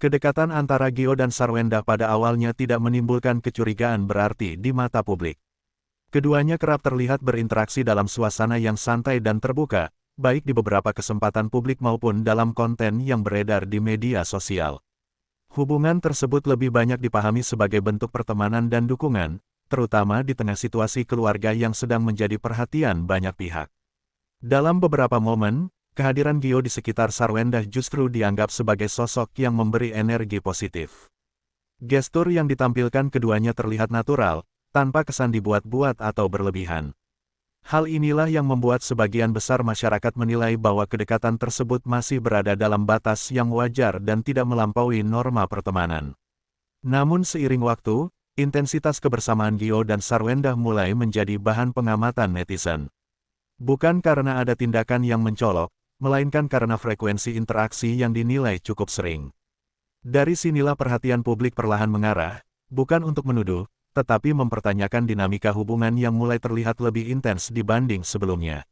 Kedekatan antara Gio dan Sarwenda pada awalnya tidak menimbulkan kecurigaan berarti di mata publik. Keduanya kerap terlihat berinteraksi dalam suasana yang santai dan terbuka, baik di beberapa kesempatan publik maupun dalam konten yang beredar di media sosial. Hubungan tersebut lebih banyak dipahami sebagai bentuk pertemanan dan dukungan, terutama di tengah situasi keluarga yang sedang menjadi perhatian banyak pihak. Dalam beberapa momen, kehadiran Gio di sekitar Sarwenda justru dianggap sebagai sosok yang memberi energi positif. Gestur yang ditampilkan keduanya terlihat natural, tanpa kesan dibuat-buat atau berlebihan. Hal inilah yang membuat sebagian besar masyarakat menilai bahwa kedekatan tersebut masih berada dalam batas yang wajar dan tidak melampaui norma pertemanan. Namun seiring waktu, intensitas kebersamaan Gio dan Sarwenda mulai menjadi bahan pengamatan netizen. Bukan karena ada tindakan yang mencolok, melainkan karena frekuensi interaksi yang dinilai cukup sering. Dari sinilah perhatian publik perlahan mengarah, bukan untuk menuduh, tetapi mempertanyakan dinamika hubungan yang mulai terlihat lebih intens dibanding sebelumnya.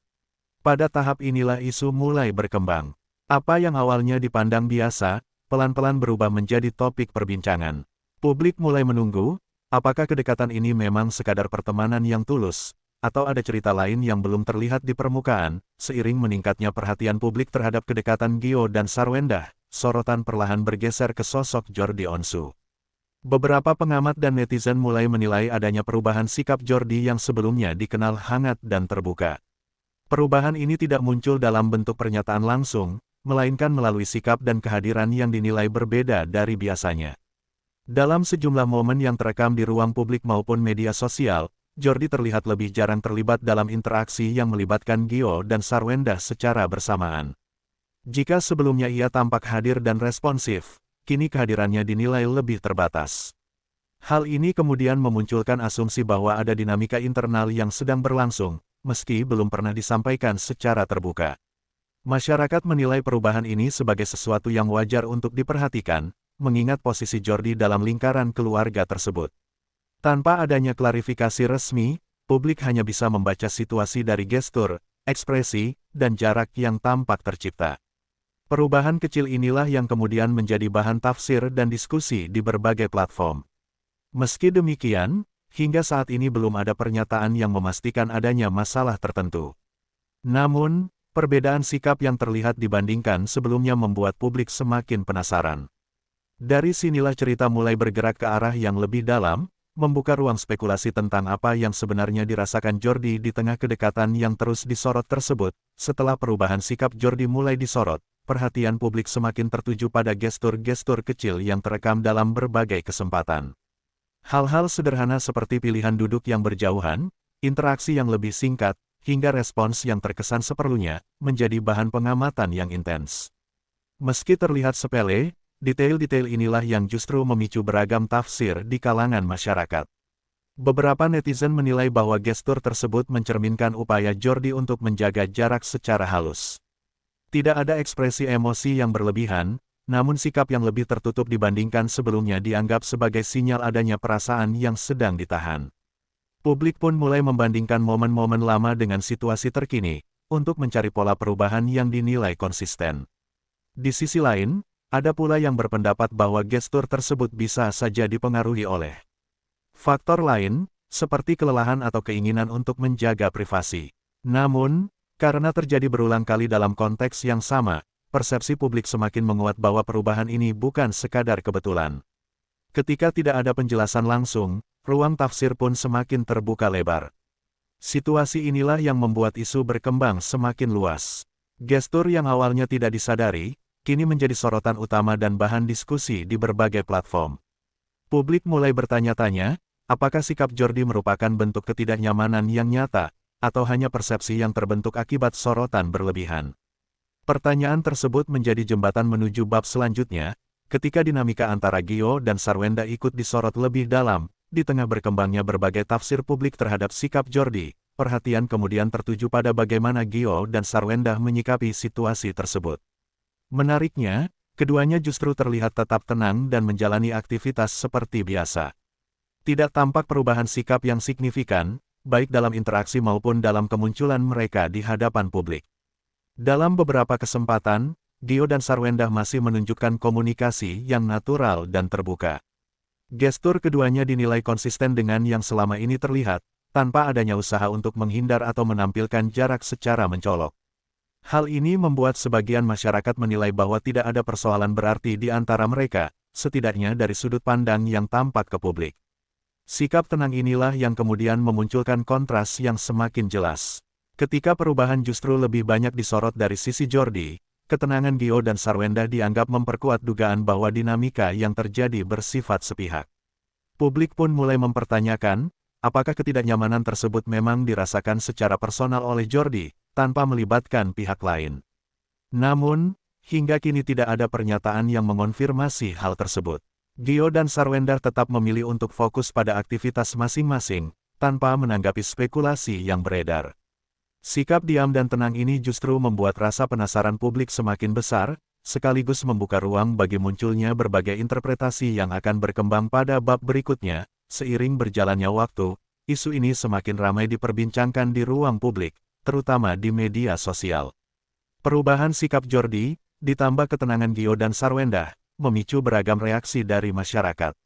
Pada tahap inilah isu mulai berkembang. Apa yang awalnya dipandang biasa, pelan-pelan berubah menjadi topik perbincangan. Publik mulai menunggu, apakah kedekatan ini memang sekadar pertemanan yang tulus, atau ada cerita lain yang belum terlihat di permukaan. Seiring meningkatnya perhatian publik terhadap kedekatan Gio dan Sarwenda, sorotan perlahan bergeser ke sosok Jordi Onsu. Beberapa pengamat dan netizen mulai menilai adanya perubahan sikap Jordi yang sebelumnya dikenal hangat dan terbuka. Perubahan ini tidak muncul dalam bentuk pernyataan langsung, melainkan melalui sikap dan kehadiran yang dinilai berbeda dari biasanya. Dalam sejumlah momen yang terekam di ruang publik maupun media sosial, Jordi terlihat lebih jarang terlibat dalam interaksi yang melibatkan Gio dan Sarwenda secara bersamaan. Jika sebelumnya ia tampak hadir dan responsif, kini kehadirannya dinilai lebih terbatas. Hal ini kemudian memunculkan asumsi bahwa ada dinamika internal yang sedang berlangsung, meski belum pernah disampaikan secara terbuka. Masyarakat menilai perubahan ini sebagai sesuatu yang wajar untuk diperhatikan, mengingat posisi Jordi dalam lingkaran keluarga tersebut. Tanpa adanya klarifikasi resmi, publik hanya bisa membaca situasi dari gestur, ekspresi, dan jarak yang tampak tercipta. Perubahan kecil inilah yang kemudian menjadi bahan tafsir dan diskusi di berbagai platform. Meski demikian, hingga saat ini belum ada pernyataan yang memastikan adanya masalah tertentu. Namun, perbedaan sikap yang terlihat dibandingkan sebelumnya membuat publik semakin penasaran. Dari sinilah cerita mulai bergerak ke arah yang lebih dalam, membuka ruang spekulasi tentang apa yang sebenarnya dirasakan Jordi di tengah kedekatan yang terus disorot tersebut. Setelah perubahan sikap Jordi mulai disorot, perhatian publik semakin tertuju pada gestur-gestur kecil yang terekam dalam berbagai kesempatan. Hal-hal sederhana seperti pilihan duduk yang berjauhan, interaksi yang lebih singkat, hingga respons yang terkesan seperlunya, menjadi bahan pengamatan yang intens. Meski terlihat sepele, detail-detail inilah yang justru memicu beragam tafsir di kalangan masyarakat. Beberapa netizen menilai bahwa gestur tersebut mencerminkan upaya Jordi untuk menjaga jarak secara halus. Tidak ada ekspresi emosi yang berlebihan, namun sikap yang lebih tertutup dibandingkan sebelumnya dianggap sebagai sinyal adanya perasaan yang sedang ditahan. Publik pun mulai membandingkan momen-momen lama dengan situasi terkini, untuk mencari pola perubahan yang dinilai konsisten. Di sisi lain, ada pula yang berpendapat bahwa gestur tersebut bisa saja dipengaruhi oleh faktor lain, seperti kelelahan atau keinginan untuk menjaga privasi. Namun, karena terjadi berulang kali dalam konteks yang sama, persepsi publik semakin menguat bahwa perubahan ini bukan sekadar kebetulan. Ketika tidak ada penjelasan langsung, ruang tafsir pun semakin terbuka lebar. Situasi inilah yang membuat isu berkembang semakin luas. Gestur yang awalnya tidak disadari, kini menjadi sorotan utama dan bahan diskusi di berbagai platform. Publik mulai bertanya-tanya, apakah sikap Jordi merupakan bentuk ketidaknyamanan yang nyata, atau hanya persepsi yang terbentuk akibat sorotan berlebihan. Pertanyaan tersebut menjadi jembatan menuju bab selanjutnya, ketika dinamika antara Gio dan Sarwenda ikut disorot lebih dalam. Di tengah berkembangnya berbagai tafsir publik terhadap sikap Jordi, perhatian kemudian tertuju pada bagaimana Gio dan Sarwenda menyikapi situasi tersebut. Menariknya, keduanya justru terlihat tetap tenang dan menjalani aktivitas seperti biasa. Tidak tampak perubahan sikap yang signifikan, baik dalam interaksi maupun dalam kemunculan mereka di hadapan publik. Dalam beberapa kesempatan, Gio dan Sarwendah masih menunjukkan komunikasi yang natural dan terbuka. Gestur keduanya dinilai konsisten dengan yang selama ini terlihat, tanpa adanya usaha untuk menghindar atau menampilkan jarak secara mencolok. Hal ini membuat sebagian masyarakat menilai bahwa tidak ada persoalan berarti di antara mereka, setidaknya dari sudut pandang yang tampak ke publik. Sikap tenang inilah yang kemudian memunculkan kontras yang semakin jelas. Ketika perubahan justru lebih banyak disorot dari sisi Jordi, ketenangan Gio dan Sarwendah dianggap memperkuat dugaan bahwa dinamika yang terjadi bersifat sepihak. Publik pun mulai mempertanyakan, apakah ketidaknyamanan tersebut memang dirasakan secara personal oleh Jordi, tanpa melibatkan pihak lain. Namun, hingga kini tidak ada pernyataan yang mengonfirmasi hal tersebut. Gio dan Sarwendah tetap memilih untuk fokus pada aktivitas masing-masing, tanpa menanggapi spekulasi yang beredar. Sikap diam dan tenang ini justru membuat rasa penasaran publik semakin besar, sekaligus membuka ruang bagi munculnya berbagai interpretasi yang akan berkembang pada bab berikutnya. Seiring berjalannya waktu, isu ini semakin ramai diperbincangkan di ruang publik, terutama di media sosial. Perubahan sikap Jordi, ditambah ketenangan Gio dan Sarwendah, memicu beragam reaksi dari masyarakat.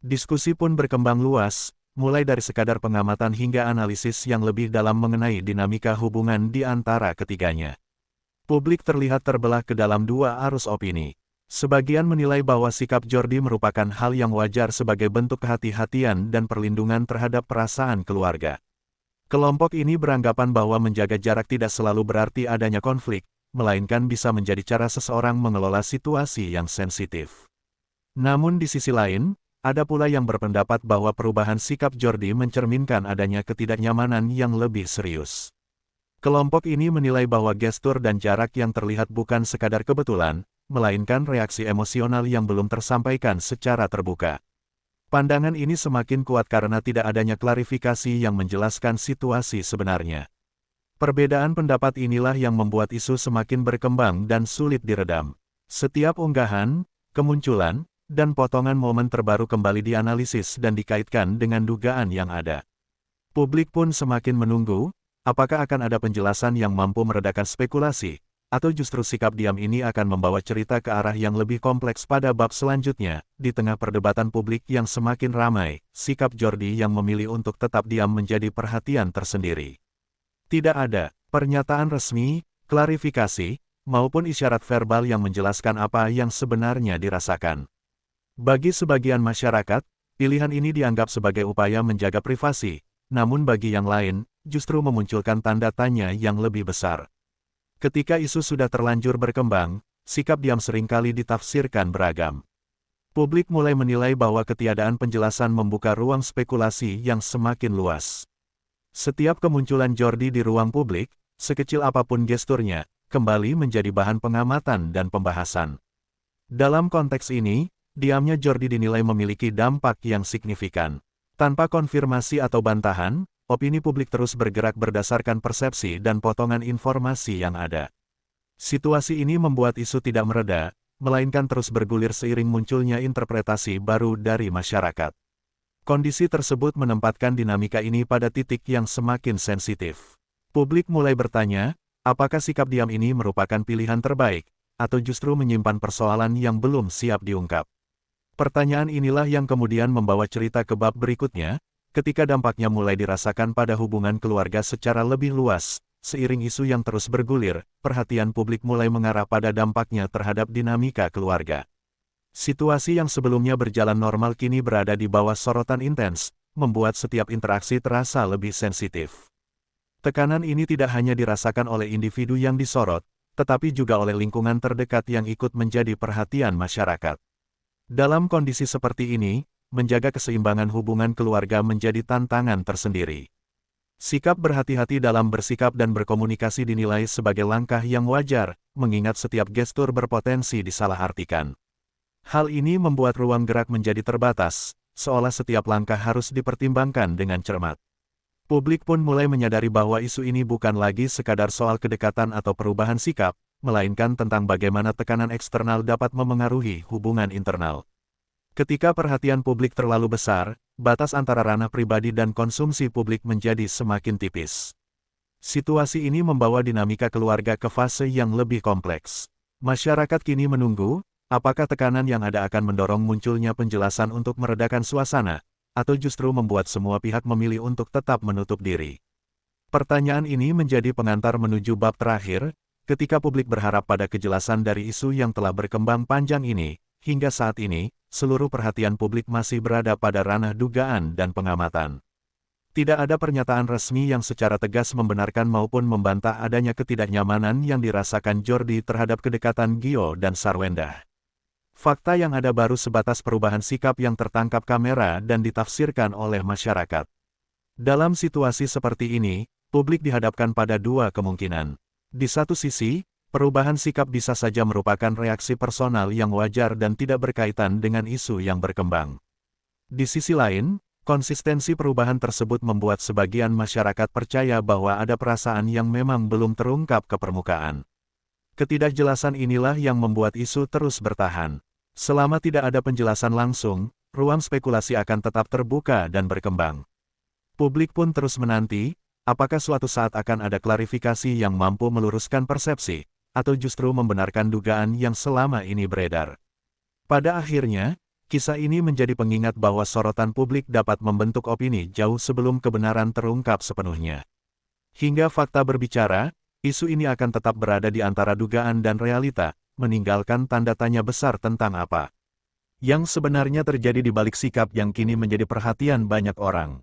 Diskusi pun berkembang luas, mulai dari sekadar pengamatan hingga analisis yang lebih dalam mengenai dinamika hubungan di antara ketiganya. Publik terlihat terbelah ke dalam dua arus opini. Sebagian menilai bahwa sikap Jordi merupakan hal yang wajar sebagai bentuk kehati-hatian dan perlindungan terhadap perasaan keluarga. Kelompok ini beranggapan bahwa menjaga jarak tidak selalu berarti adanya konflik, melainkan bisa menjadi cara seseorang mengelola situasi yang sensitif. Namun di sisi lain, ada pula yang berpendapat bahwa perubahan sikap Jordi mencerminkan adanya ketidaknyamanan yang lebih serius. Kelompok ini menilai bahwa gestur dan jarak yang terlihat bukan sekadar kebetulan, melainkan reaksi emosional yang belum tersampaikan secara terbuka. Pandangan ini semakin kuat karena tidak adanya klarifikasi yang menjelaskan situasi sebenarnya. Perbedaan pendapat inilah yang membuat isu semakin berkembang dan sulit diredam. Setiap unggahan, kemunculan, dan potongan momen terbaru kembali dianalisis dan dikaitkan dengan dugaan yang ada. Publik pun semakin menunggu, apakah akan ada penjelasan yang mampu meredakan spekulasi, atau justru sikap diam ini akan membawa cerita ke arah yang lebih kompleks pada bab selanjutnya. Di tengah perdebatan publik yang semakin ramai, sikap Jordi yang memilih untuk tetap diam menjadi perhatian tersendiri. Tidak ada pernyataan resmi, klarifikasi, maupun isyarat verbal yang menjelaskan apa yang sebenarnya dirasakan. Bagi sebagian masyarakat, pilihan ini dianggap sebagai upaya menjaga privasi, namun bagi yang lain, justru memunculkan tanda tanya yang lebih besar. Ketika isu sudah terlanjur berkembang, sikap diam seringkali ditafsirkan beragam. Publik mulai menilai bahwa ketiadaan penjelasan membuka ruang spekulasi yang semakin luas. Setiap kemunculan Jordi di ruang publik, sekecil apapun gesturnya, kembali menjadi bahan pengamatan dan pembahasan. Dalam konteks ini, diamnya Jordi dinilai memiliki dampak yang signifikan. Tanpa konfirmasi atau bantahan, opini publik terus bergerak berdasarkan persepsi dan potongan informasi yang ada. Situasi ini membuat isu tidak mereda, melainkan terus bergulir seiring munculnya interpretasi baru dari masyarakat. Kondisi tersebut menempatkan dinamika ini pada titik yang semakin sensitif. Publik mulai bertanya, apakah sikap diam ini merupakan pilihan terbaik, atau justru menyimpan persoalan yang belum siap diungkap. Pertanyaan inilah yang kemudian membawa cerita ke bab berikutnya, ketika dampaknya mulai dirasakan pada hubungan keluarga secara lebih luas. Seiring isu yang terus bergulir, perhatian publik mulai mengarah pada dampaknya terhadap dinamika keluarga. Situasi yang sebelumnya berjalan normal kini berada di bawah sorotan intens, membuat setiap interaksi terasa lebih sensitif. Tekanan ini tidak hanya dirasakan oleh individu yang disorot, tetapi juga oleh lingkungan terdekat yang ikut menjadi perhatian masyarakat. Dalam kondisi seperti ini, menjaga keseimbangan hubungan keluarga menjadi tantangan tersendiri. Sikap berhati-hati dalam bersikap dan berkomunikasi dinilai sebagai langkah yang wajar, mengingat setiap gestur berpotensi disalahartikan. Hal ini membuat ruang gerak menjadi terbatas, seolah setiap langkah harus dipertimbangkan dengan cermat. Publik pun mulai menyadari bahwa isu ini bukan lagi sekadar soal kedekatan atau perubahan sikap, melainkan tentang bagaimana tekanan eksternal dapat memengaruhi hubungan internal. Ketika perhatian publik terlalu besar, batas antara ranah pribadi dan konsumsi publik menjadi semakin tipis. Situasi ini membawa dinamika keluarga ke fase yang lebih kompleks. Masyarakat kini menunggu, apakah tekanan yang ada akan mendorong munculnya penjelasan untuk meredakan suasana, atau justru membuat semua pihak memilih untuk tetap menutup diri. Pertanyaan ini menjadi pengantar menuju bab terakhir, ketika publik berharap pada kejelasan dari isu yang telah berkembang panjang ini. Hingga saat ini, seluruh perhatian publik masih berada pada ranah dugaan dan pengamatan. Tidak ada pernyataan resmi yang secara tegas membenarkan maupun membantah adanya ketidaknyamanan yang dirasakan Jordi terhadap kedekatan Gio dan Sarwenda. Fakta yang ada baru sebatas perubahan sikap yang tertangkap kamera dan ditafsirkan oleh masyarakat. Dalam situasi seperti ini, publik dihadapkan pada dua kemungkinan. Di satu sisi, perubahan sikap bisa saja merupakan reaksi personal yang wajar dan tidak berkaitan dengan isu yang berkembang. Di sisi lain, konsistensi perubahan tersebut membuat sebagian masyarakat percaya bahwa ada perasaan yang memang belum terungkap ke permukaan. Ketidakjelasan inilah yang membuat isu terus bertahan. Selama tidak ada penjelasan langsung, ruang spekulasi akan tetap terbuka dan berkembang. Publik pun terus menanti, apakah suatu saat akan ada klarifikasi yang mampu meluruskan persepsi, atau justru membenarkan dugaan yang selama ini beredar. Pada akhirnya, kisah ini menjadi pengingat bahwa sorotan publik dapat membentuk opini jauh sebelum kebenaran terungkap sepenuhnya. Hingga fakta berbicara, isu ini akan tetap berada di antara dugaan dan realita, meninggalkan tanda tanya besar tentang apa yang sebenarnya terjadi di balik sikap yang kini menjadi perhatian banyak orang.